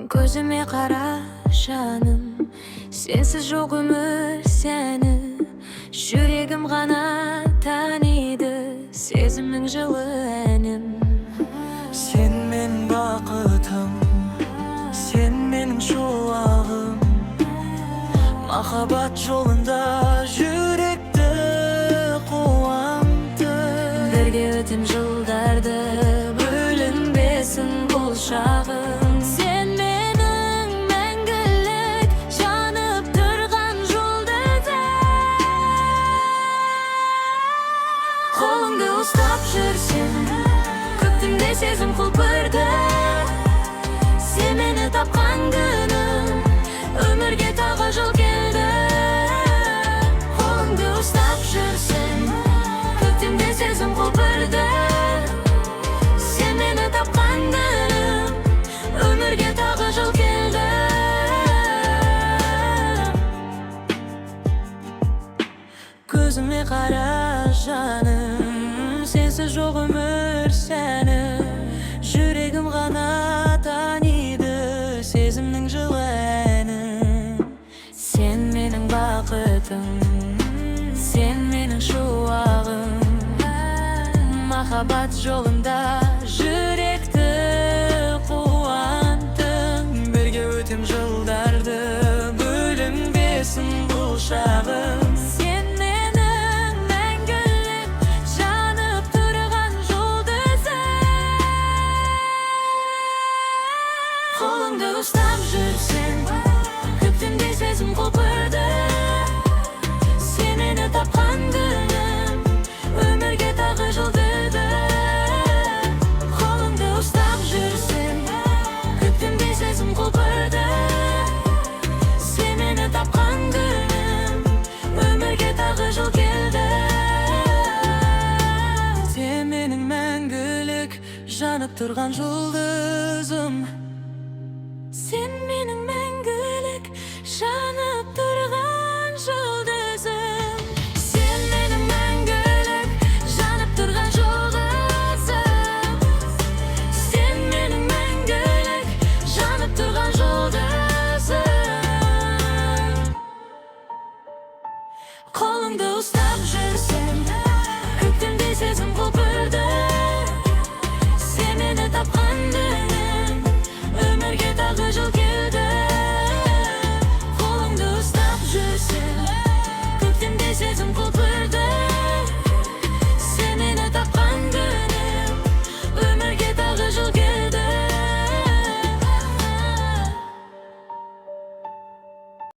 Көзіме қара жаным, сенсіз жоқ өмір сәні. Жүрегім ғана таниды сезімнің жылы әнін. Сен менің бақытым, сен менің шуағым. Махаббат жолында жүректі қуанты. Бірге өтем жылдарды, бөлінбесін бұл шағым. Сен менің мәңгілік жанып тұрған жұлдызым. Қолыңды ұстап жүрсем, көктемде сезім құлпырды. Сен мені тапқан күнім, өмірге тағы жыл келді. Қолыңды ұстап жүрсем, көктемде сезім құлпырды. Сен мені тапқан күнім, өмірге тағы жыл келді. Көзіме қара жаным, сенсіз жоқ өмір сәні. Жүрегім ғана таниды сезімнің жылы әнін. Сен менің бақытым, сен менің шуағым. Махаббат жолында жүректі қуантың. Бірге өтем жылдарды, бөлінбесін бұл шағым. Сен менің мәңгілік жанып тұрған жұлдызым. Қолыңды ұстап жүрсем, көктемде сезім құлпырды. Сен мені тапқан күнім, өмірге тағы жыл келді. Қолыңды ұстап жүрсем, көктемде сезім құлпырды. Сен мені тапқан күнім, өмірге тағы жыл келді. Сен менің мәңгілік жанып тұрған жұлдызым. Сен